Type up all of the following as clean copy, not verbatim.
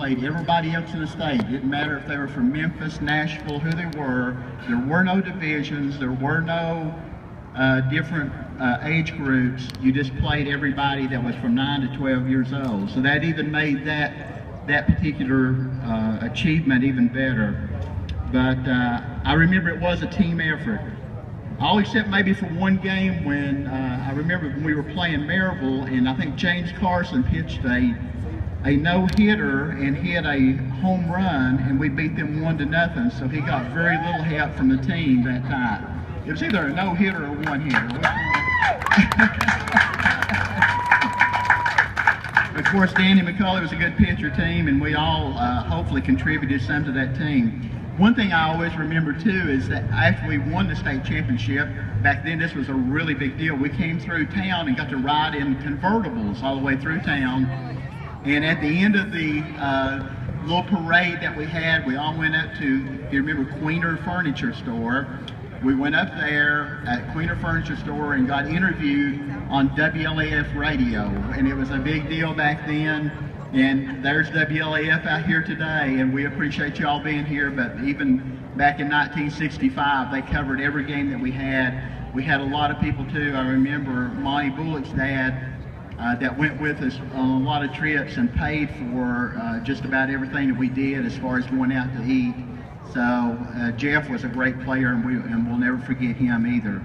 played everybody else in the state. It didn't matter if they were from Memphis, Nashville, who they were. There were no divisions. There were no different age groups. You just played everybody that was from 9 to 12 years old. So that even made that particular achievement even better. But I remember it was a team effort. All except maybe for one game when I remember when we were playing Maryville, and I think James Carson pitched a no-hitter and hit a home run, and we beat them 1-0. So he got very little help from the team that time. It was either a no-hitter or one-hitter. Of course, Danny McCullough was a good pitcher team, and we all hopefully contributed some to that team. One thing I always remember too is that after we won the state championship, back then this was a really big deal. We came through town and got to ride in convertibles all the way through town. And at the end of the little parade that we had, we all went up to, if you remember, Queener Furniture Store. We went up there at Queener Furniture Store and got interviewed on WLAF radio. And it was a big deal back then. And there's WLAF out here today, and we appreciate you all being here. But even back in 1965, they covered every game that we had. We had a lot of people too. I remember Monty Bullock's dad that went with us on a lot of trips and paid for just about everything that we did as far as going out to eat. So Jeff was a great player, and we'll never forget him either.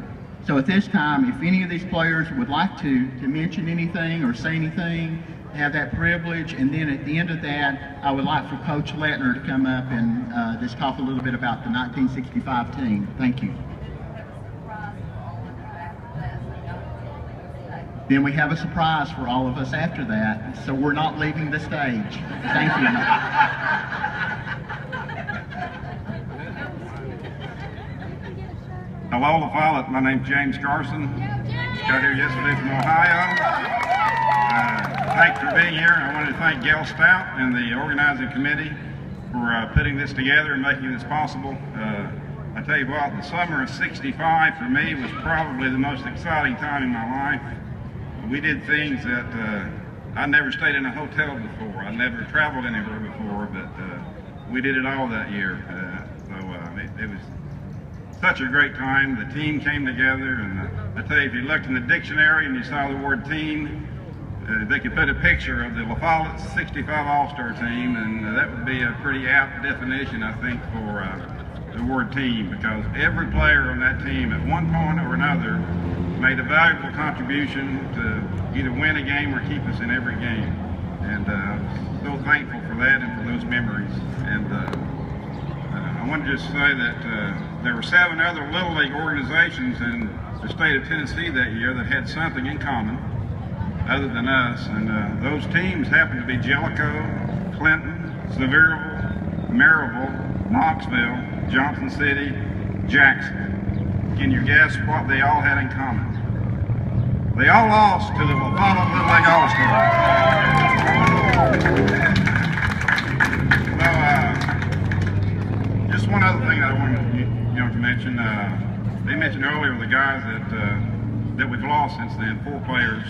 So at this time, if any of these players would like to mention anything or say anything, have that privilege, and then at the end of that, I would like for Coach Lettner to come up and just talk a little bit about the 1965 team. Thank you. Then we have a surprise for all of us after that, so we're not leaving the stage. Thank you. Hello, Lafollette. My name's James Carson. Got here yesterday from Ohio. Thanks for being here. I wanted to thank Gail Stout and the organizing committee for putting this together and making this possible. I tell you what, the summer of '65 for me was probably the most exciting time in my life. We did things that I never stayed in a hotel before. I never traveled anywhere before, but we did it all that year. It was such a great time. The team came together, and I tell you, if you looked in the dictionary and you saw the word team, they could put a picture of the Lafollette 65 All-Star team, and that would be a pretty apt definition, I think, for the word team, because every player on that team at one point or another made a valuable contribution to either win a game or keep us in every game. And I'm so thankful for that and for those memories. And I want to just say that there were 7 other Little League organizations in the state of Tennessee that year that had something in common other than us, and those teams happened to be Jellicoe, Clinton, Sevierville, Maryville, Knoxville, Johnson City, Jackson. Can you guess what they all had in common? They all lost to the Lafollette Little League All Stars. Well, just one other thing that I wanted to mention. They mentioned earlier the guys that we've lost since then, 4 players.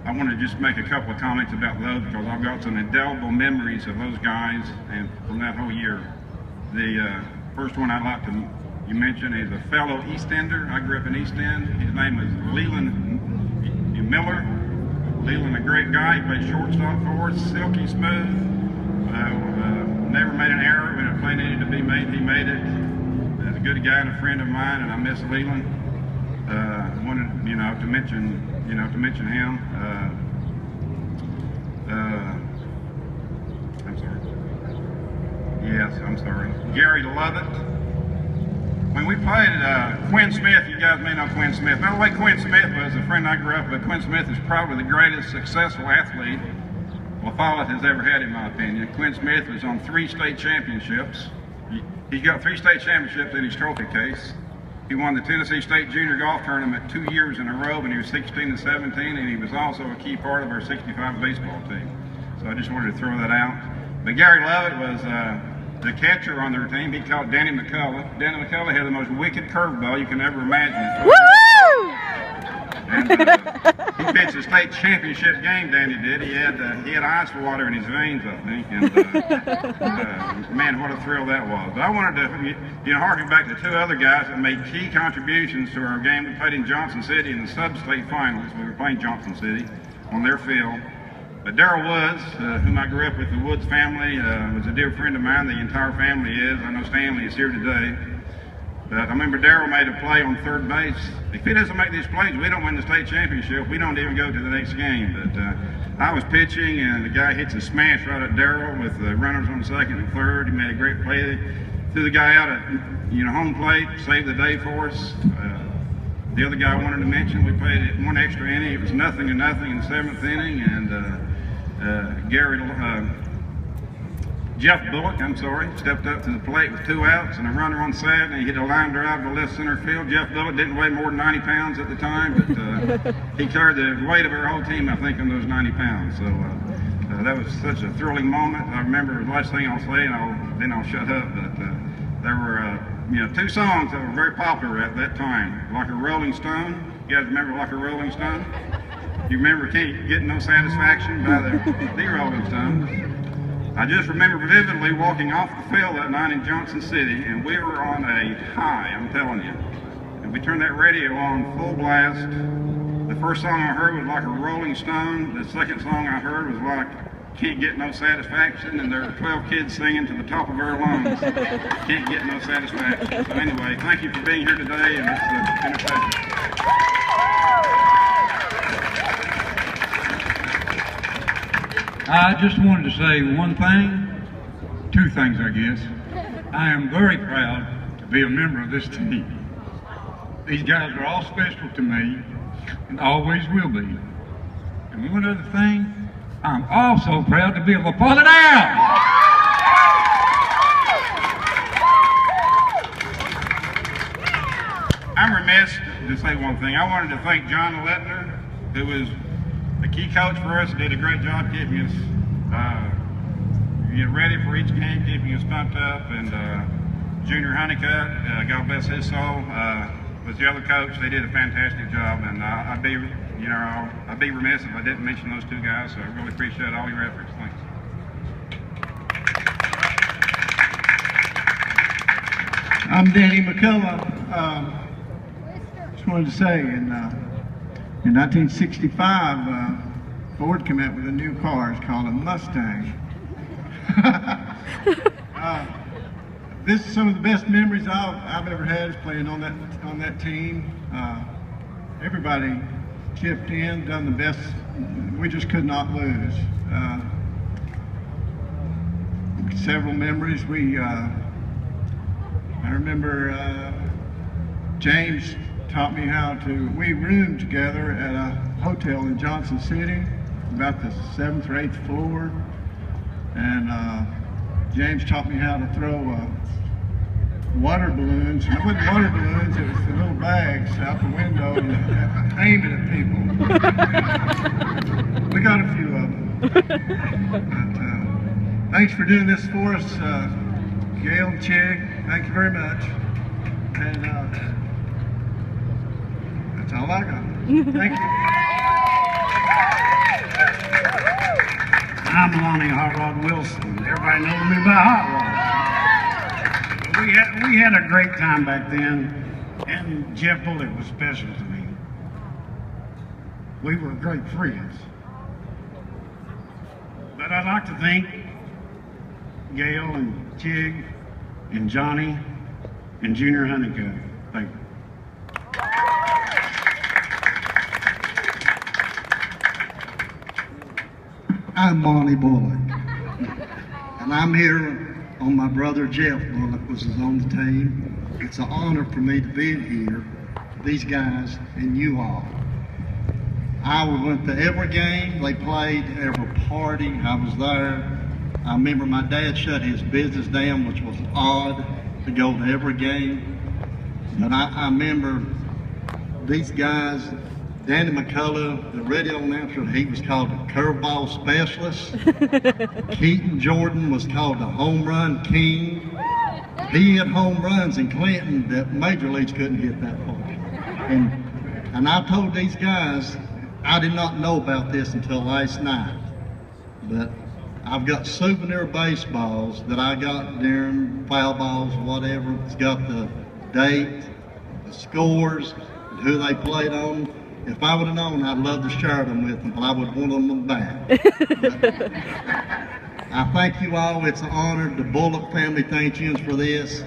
I want to just make a couple of comments about those because I've got some indelible memories of those guys and from that whole year. The first one I'd like to mention is a fellow East Ender. I grew up in East End. His name was Leland Miller. Leland, a great guy. He played shortstop for us, silky smooth. Never made an error when a play needed to be made. He made it. He's a good guy and a friend of mine, and I miss Leland. Wanted to mention him. I'm sorry. Yes, I'm sorry. Gary Lovett. When we played Quinn Smith, you guys may know Quinn Smith. By the way, Quinn Smith was a friend I grew up with. Quinn Smith is probably the greatest successful athlete Lafollette has ever had, in my opinion. Quinn Smith was on 3 state championships. He's got 3 state championships in his trophy case. He won the Tennessee State Junior Golf Tournament 2 years in a row when he was 16 and 17, and he was also a key part of our 65 baseball team. So I just wanted to throw that out. But Gary Lovett was the catcher on their team. He called Danny McCullough. Danny McCullough had the most wicked curveball you can ever imagine. Woo! And he pitched a state championship game, Danny did. He had ice water in his veins, I think. And man, what a thrill that was. But I wanted to, harken back to two other guys that made key contributions to our game. We played in Johnson City in the sub-state finals. We were playing Johnson City on their field. But Darrell Woods, whom I grew up with, the Woods family, was a dear friend of mine. The entire family is. I know Stanley is here today. But I remember Darrell made a play on third base. If he doesn't make these plays, we don't win the state championship. We don't even go to the next game. But I was pitching, and the guy hits a smash right at Darrell with the runners on second and third. He made a great play. Threw the guy out at home plate, saved the day for us. The other guy I wanted to mention, we played it one extra inning. It was 0-0 in the seventh inning, and Jeff Bullock, stepped up to the plate with 2 outs and a runner on second, and he hit a line drive to left center field. Jeff Bullock didn't weigh more than 90 pounds at the time, but he carried the weight of our whole team, I think, on those 90 pounds. So that was such a thrilling moment. I remember the last thing I'll say, and then I'll shut up, but there were 2 songs that were very popular at that time. Like a Rolling Stone. You guys remember Like a Rolling Stone? You remember Can't Get No Satisfaction by the Rolling Stones? I just remember vividly walking off the field that night in Johnson City, and we were on a high, I'm telling you. And we turned that radio on full blast. The first song I heard was Like a Rolling Stone. The second song I heard was like Can't Get No Satisfaction, and there were 12 kids singing to the top of our lungs, Can't Get No Satisfaction. So anyway, thank you for being here today, and it's been a pleasure. I just wanted to say one thing, 2 things, I guess. I am very proud to be a member of this team. These guys are all special to me and always will be. And one other thing, I'm also proud to be a Lafollette All. I'm remiss to say one thing. I wanted to thank John Lettner, who was a key coach for us, did a great job keeping us ready for each game, keeping us pumped up. And Junior Honeycutt, God bless his soul, was the other coach. They did a fantastic job, and I'd be remiss if I didn't mention those 2 guys. So I really appreciate all your efforts. Thanks. I'm Danny McCullough. Just wanted to say, in 1965, Ford came out with a new car. It's called a Mustang. This is some of the best memories I've ever had is playing on that team. Everybody chipped in, done the best. We just could not lose. Several memories. I remember James taught me how to. We roomed together at a hotel in Johnson City, about the 7th or 8th floor, and James taught me how to throw water balloons. It wasn't water balloons, it was the little bags out the window and aim it at people. We got a few of them. But, thanks for doing this for us, Gail and Chig. Thank you very much. And that's all I got. Thank you. I'm Lonnie Hot Rod Wilson. Everybody knows me by Hot Rod. We had a great time back then, and Jeff Bullock was special to me. We were great friends. But I'd like to thank Gail and Chig and Johnny and Junior Honeycutt. Thank you. I'm Monty Bullock, and I'm here on my brother Jeff Bullock, which is on the team. It's an honor for me to be here, these guys and you all. I went to every game they played, every party. I was there. I remember my dad shut his business down, which was odd to go to every game. But I remember these guys. Danny McCullough, the radio announcer, he was called a curveball specialist. Keaton Jordan was called the home run king. He hit home runs in Clinton that major leagues couldn't hit that far. And And I told these guys, I did not know about this until last night, but I've got souvenir baseballs that I got during foul balls or whatever. It's got the date, the scores, and who they played on. If I would have known, I'd love to share them with them, but I would want them back. I thank you all. It's an honor. The Bullock family thanks you for this.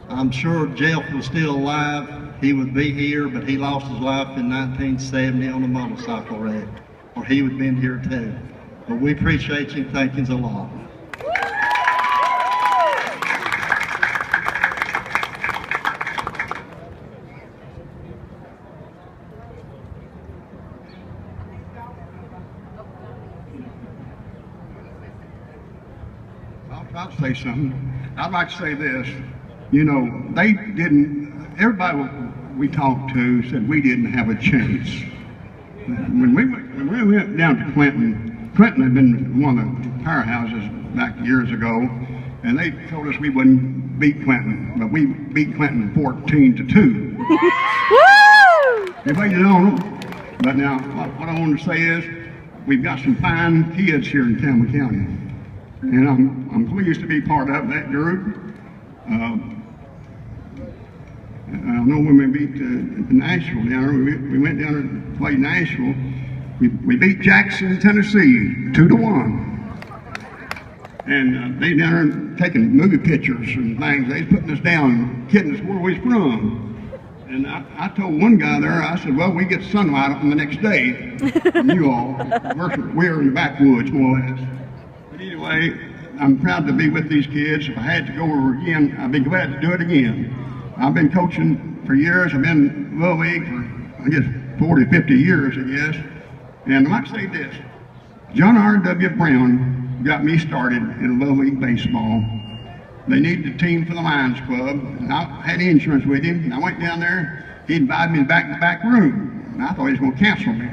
I'm sure Jeff was still alive. He would be here, but he lost his life in 1970 on a motorcycle wreck, or he would have been here too. But we appreciate you and thank you a lot. I'll say something. I'd like to say this. You know, they didn't, everybody we talked to said we didn't have a chance. When we went down to Clinton had been one of the powerhouses back years ago, and they told us we wouldn't beat Clinton, but we beat Clinton 14-2. We waited on them, but now what I want to say is we've got some fine kids here in Tama County, and I'm pleased to be part of that group. I know when we beat Nashville down there, we went down there to play Nashville. We beat Jackson, Tennessee, 2-1. And they down there taking movie pictures and things. They putting us down, kidding us where we was from. And I told one guy there, I said, well, we get sunlight on the next day. You all, we're in the backwoods, more or less. But anyway, I'm proud to be with these kids. If I had to go over again, I'd be glad to do it again. I've been coaching for years. I've been in Little League for, I guess, 40, 50 years, I guess. And I might say this, John R.W. Brown got me started in Little League baseball. They needed a team for the Lions Club, and I had insurance with him, and I went down there. He invited me back in the back room, and I thought he was going to cancel me.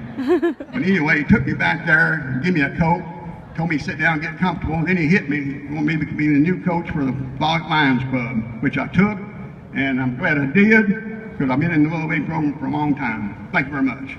But anyway, he took me back there, gave me a coat, told me to sit down and get comfortable, and then he hit me, wanted me to be the new coach for the Lions Club, which I took, and I'm glad I did, because I've been in the Little League program for a long time. Thank you very much.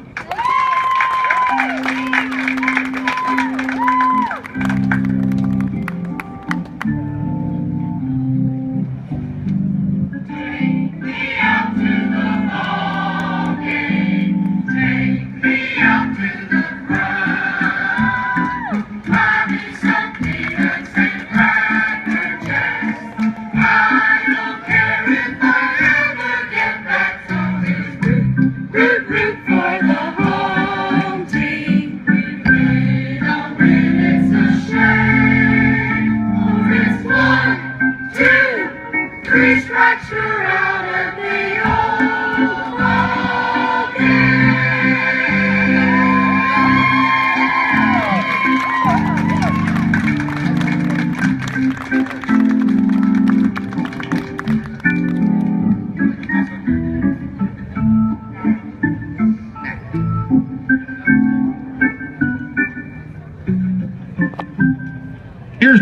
Here's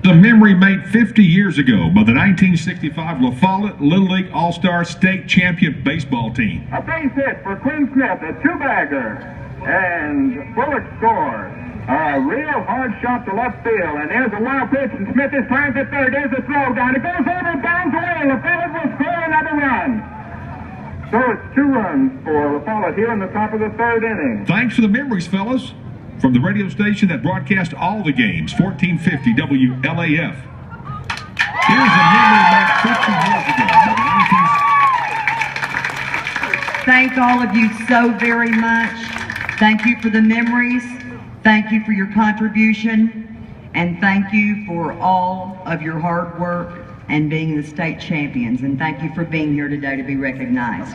the memory made 50 years ago by the 1965 Lafollette Little League All Stars state champion baseball team. A base hit for Quinn Smith, a two-bagger, and Bullock scores. A real hard shot to left field, and there's a wild pitch, and Smith is trying to third. There's a throw down. It goes over and bounds away. Lafollette will score another run. So it's 2 runs for Lafollette here in the top of the 3rd inning. Thanks for the memories, fellas. From the radio station that broadcast all the games, 1450 WLAF. Here's a memory made 50 years ago by the 1960s. Thank all of you so very much. Thank you for the memories. Thank you for your contribution. And thank you for all of your hard work and being the state champions. And thank you for being here today to be recognized.